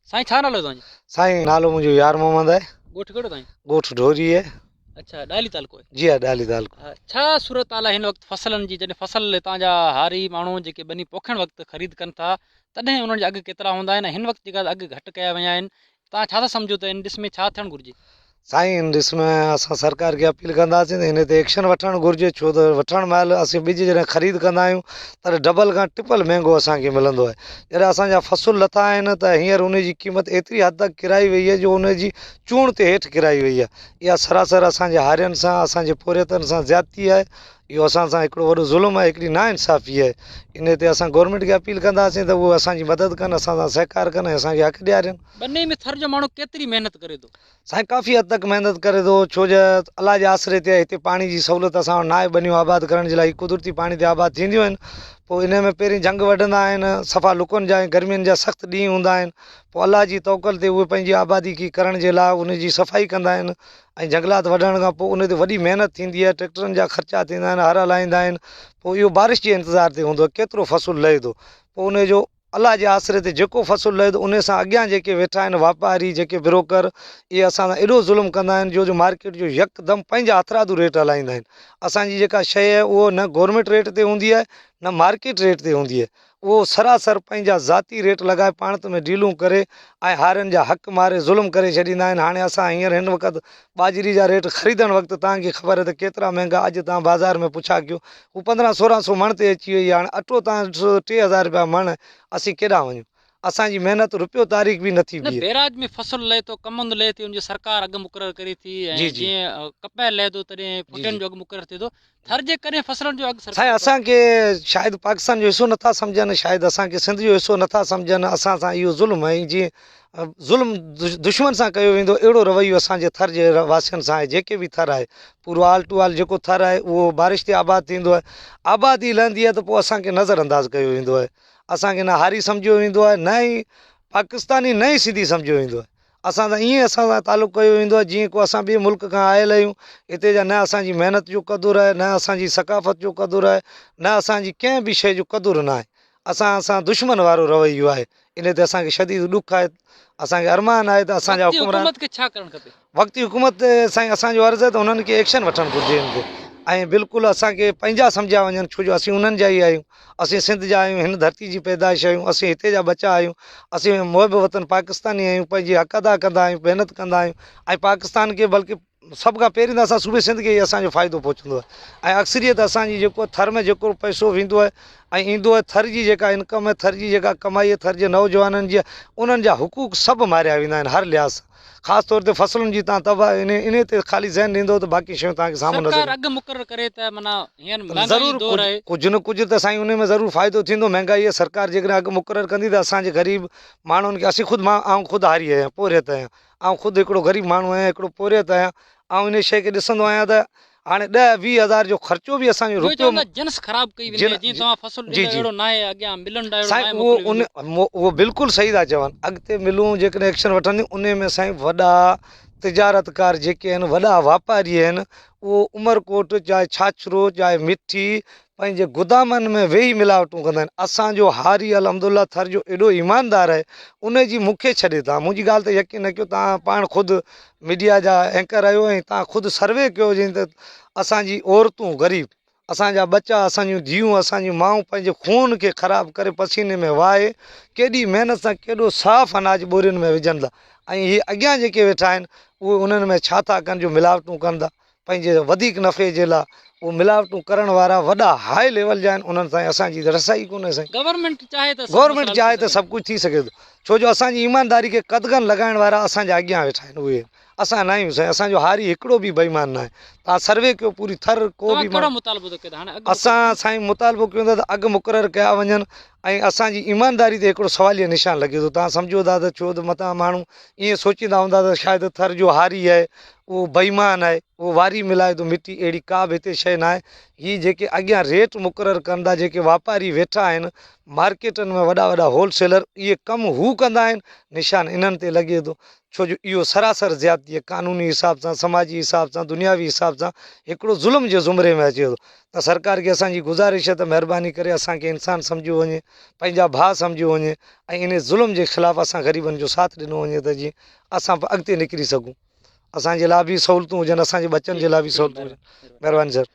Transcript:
साईं छा नालो तव्हांजो? साईं नालो मुंहिंजो यार मोहम्मद है। ॻोठ कहिड़ो साईं? ॻोठ ढोरी है। अच्छा डाली तालुको आहे। जी हाँ, डाली दाल को। छा सूरत हाल आहे हिन वक़्तु फ़सलनि जी? जॾहिं फ़सल तव्हांजा हारी माण्हू जेके ॿनी पोखण वक़्तु ख़रीद कनि था तॾहिं उन्हनि जा अघु केतिरा हूंदा आहिनि? हिन वक़्तु जेका अघु घटि कया विया आहिनि तव्हां छा था सम्झो त इन ॾिस में छा थियणु घुरिजे? साईं ॾिसमें असां सरकार खे अपील कंदासीं त हिन ते एक्शन वठणु घुरिजे, छो त वठण महिल असीं ॿिज जॾहिं ख़रीद कंदा आहियूं त डबल खां ट्रिपल महांगो असांखे मिलंदो आहे। जॾहिं असांजा फ़सुल लथा आहिनि त हींअर उनजी क़ीमत एतिरी हद तक किराई वई आहे जो उनजी चूंड ते हेठि किराई वई आहे। इहा सरासर असांजे हारियुनि सां, असांजे पोरियतनि सां ज़्यादती आहे। इहो असां सां हिकिड़ो वॾो ज़ुल्म आहे, हिकिड़ी नाइंसाफ़ी आहे। इन ते असां गवर्नमेंट खे अपील कंदासीं त उहे असांजी मदद कनि, असां सां सहकार कनि ऐं असांखे हक़ ॾियारनि। ॿनी में थर जो माण्हू केतिरी महिनत करे थो? साईं काफ़ी हद तक महिनत करे थो, छो जो अलाह जे आसरे ते हिते पाणी जी सहूलियत असां वटि न आहे ॿनियूं आबाद करण जे लाइ। कुदरती पाणी ते आबाद थींदियूं आहिनि। पोइ इन में पहिरीं जंग वढंदा आहिनि, सफ़ा लुकनि जा ऐं गर्मियुनि जा सख़्तु ॾींहं हूंदा आहिनि। पोइ अलाह जी तवकल ते उहे पंहिंजी आबादी की करण जे लाइ उनजी सफ़ाई कंदा आहिनि ऐं जंगलात वढण खां पोइ उन ते वॾी महिनत थींदी आहे, ट्रैक्टरनि जा ख़र्चा थींदा आहिनि, हर हलाईंदा आहिनि। पोइ इहो बारिश जे इंतज़ार ते हूंदो आहे केतिरो फ़सुलु लहे थो। पोइ उनजो अलाह जे आसरे ते जेको फ़सुलु लहे थो उन सां अॻियां जेके वेठा आहिनि वापारी, जेके ब्रोकर, इहे असां सां एॾो ज़ुल्म कंदा आहिनि जो मार्केट जो यकदमि पंहिंजा हथरादू रेट हलाईंदा आहिनि। असांजी जेका शइ आहे उहो न गवर्नमेंट रेट ते हूंदी आहे न मार्केट रेट ते हूंदी आहे। उहो सरासर पंहिंजा ज़ाती रेट लॻाए पाण में डीलूं करे ऐं हारियुनि जा हक़ मारे ज़ुल्म करे छॾींदा आहिनि। हाणे असां हींअर हिन वक़्तु ॿाजरी जा रेट ख़रीदण वक़्तु तव्हांखे ख़बर आहे त केतिरा महांगा। अॼु तव्हां बाज़ार में पुछा कयो हू 1500-1600 मण ते अची वई आहे। हाणे अटो तव्हां 3000 रुपया मण, असीं केॾां वञूं? असांजी महिनत रुपयो तारीख़ बि नथी न बीहे। बैराज में फ़सुलु लहे थो, कमंद लहे थी, उनजी सरकार अघु मुक़ररु करे थी जी ऐं जी जीअं कपह लहे थो तॾहिं जी फुटियुनि जी जो अघु मुक़ररु थिए थो। थर जे करे फ़सलुनि जो अघु साईं सरकार असांखे शायदि पाकिस्तान जो हिसो नथा सम्झनि, शायदि असांखे सिंध जो हिसो नथा सम्झनि। असां सां इहो ज़ुल्म आहे। जीअं ज़ुल्म दुश्मन सां कयो वेंदो अहिड़ो रवैयो असांजे थर जे वासियुनि सां आहे। जेके बि थर आहे, पूरो आल टू आल जेको थर आहे उहो बारिश ते आबाद थींदो आहे। आबादी लहंदी आहे त पोइ असांखे नज़रअंदाज़ कयो वेंदो आहे। असांखे न हारी सम्झियो वेंदो आहे, न ई पाकिस्तानी, न ई सिंधी सम्झियो वेंदो आहे। असां सां ईअं असां सां तालुक़ु कयो वेंदो आहे जीअं को असां ॿिए मुल्क खां आयल आहियूं। हिते जा न असांजी महिनत जो क़दुरु आहे, न असांजी सकाफ़त जो क़दुरु आहे, न असांजी कंहिं बि शइ जो क़दुरु न आहे। असां दुश्मन वारो रवैयो आहे। इन ते असांखे शदीद ॾुख आहे। असांखे अरमान आहे त असांजा वक़्ती हुकुमरान हुकूमत खे छा करणु खपे? वक़्ती हुकूमत ते साईं असांजो अर्ज़ु आहे त उन्हनि खे एक्शन वठणु घुरिजे हिन ते ऐं बिल्कुलु असांखे पंहिंजा सम्झिया वञनि, छो जो असीं उन्हनि जा ई आहियूं। असीं सिंध जा आहियूं, हिन धरती जी पैदाइश आहियूं, असीं हिते जा बचा आहियूं। असीं मुहिब वतन पाकिस्तानी आहियूं, पंहिंजी हक़ अदा कंदा आहियूं, महिनत कंदा आहियूं ऐं पाकिस्तान खे बल्कि सभ खां पहिरीं त असां सूबे सिंध खे ई असांजो फ़ाइदो पहुचंदो आहे। ऐं अक्सरियत असांजी जेको थर में जेको पैसो वेंदो आहे ऐं ईंदो आहे, थर जी जेका इनकम आहे, थर जी जेका कमाई आहे, थर जे नौजवाननि जी, उन्हनि जा हुक़ूक़ सभु मारिया वेंदा आहिनि हर लिहाज़ सां। ख़ासि तौर ते फ़सलुनि जी तव्हां तबाह इन ते ख़ाली ज़हन ॾींदो त बाक़ी शयूं तव्हांखे साम्हूं सरकार नज़र अघु मुक़ररु करे त माना हींअर महांगाई ज़रूरु दौर आहे। कुझु न कुझु त साईं उन में ज़रूरु फ़ाइदो थींदो। महांगाई आहे, सरकार जेकॾहिं अघु मुक़ररु कंदी त असांजे ग़रीब माण्हुनि खे, असीं ख़ुदि आउं ख़ुदि हारी आहियां, पोरियत आहियां, ऐं ख़ुदि हिकिड़ो ग़रीब माण्हू आहियां, हिकिड़ो पोरियत आहियां। ऐं इन शइ खे ॾिसंदो आहियां त हाणे 10-20 हज़ार जो ख़र्चो बि असांजो इहो रुपयो चवंदा जिन्स ख़राबु कई वेंदी आहे, जीअं तव्हां फ़सुलु जी ॾींदो जी अहिड़ो न आहे, अॻियां मिलनि अहिड़ो न साईं आहे, उहो मोकिलियो वेंदो। उहो बिल्कुलु सही था चवनि। अॻिते मिलूं जेकॾहिं एक्शन वठंदियूं उन में साईं वॾा तिजारतकार जेके आहिनि, वॾा वापारी आहिनि, उहो उमरकोट चाहे छाछरो चाहे मिठी पंहिंजे गुदामनि में वेही मिलावटूं कंदा आहिनि। असांजो हारी अल्हम्दुलिल्लाह थर जो एॾो ईमानदार आहे, उन जी मूंखे छॾे तव्हां मुंहिंजी ॻाल्हि ते यकीन न कयो। तव्हां पाण ख़ुदि मीडिया जा एंकर आहियो ऐं तव्हां ख़ुदि सर्वे कयो जंहिं त असांजी औरतूं ग़रीब, असांजा बच्चा, असांजूं धीअरूं, असांजूं माऊं पंहिंजे खून खे ख़राबु करे पसीने में वाहे केॾी महिनत सां केॾो साफ़ु अनाज ॿोरियुनि में विझनि था। ऐं इहे अॻियां जेके वेठा आहिनि उहे उन्हनि में छा था कनि जो मिलावटूं कनि था पंहिंजे वधीक नफ़े जे लाइ। उहे मिलावटूं करण वारा वॾा हाई लेवल जा आहिनि, उन्हनि सां असांजी रसाई कोन्हे साईं। गवर्नमेंट चाहे त गवर्नमेंट चाहे त सभु कुझु थी सघे थो, छो जो असांजी ईमानदारी खे कदगन लॻाइण वारा असांजे अॻियां वेठा आहिनि। उहे असां न आहियूं साईं। असांजो हारी हिकिड़ो बि बेईमान न आहे। तव्हां सर्वे कयो पूरी थर, को बि कहिड़ो माण्हू। मुतालबो थो कयो हाणे? असां साईं मुतालबो कयूं था त अघु मुक़ररु कया वञनि ऐं असांजी ईमानदारी ते हिकिड़ो सवालिया निशान लॻे थो। तव्हां सम्झो था त छो त मथां माण्हू ईअं सोचींदा हूंदा त शायदि थर जो हारी आहे उहो बेईमान आहे, उहो वारी मिलाए थो मिटी। अहिड़ी का बि हिते शइ शइ न आहे। ही जेके अॻियां रेट मुक़ररु कंदा जेके वापारी वेठा आहिनि मार्केटनि में वॾा वॾा होलसेलर, इहे कमु हू कंदा आहिनि, निशान इन्हनि ते लॻे थो। छो जो इहो सरासर ज़्यादती आहे, क़ानूनी हिसाब सां, समाजी हिसाब सां, दुनियावी हिसाब सां हिकिड़ो ज़ुल्म जे ज़ुमरे में अचे थो। त सरकार खे असांजी गुज़ारिश आहे त महिरबानी करे असांखे इंसानु सम्झियो वञे, पंहिंजा भाउ सम्झियो वञे ऐं इन ज़ुल्म जे ख़िलाफ़ु असां ग़रीबनि जो साथ ॾिनो वञे त जीअं असां अॻिते निकिरी सघूं, असांजे लाइ बि सहूलियतूं हुजनि, असांजे बचनि जे लाइ बि सहूलियतूं हुजनि। महिरबानी सर।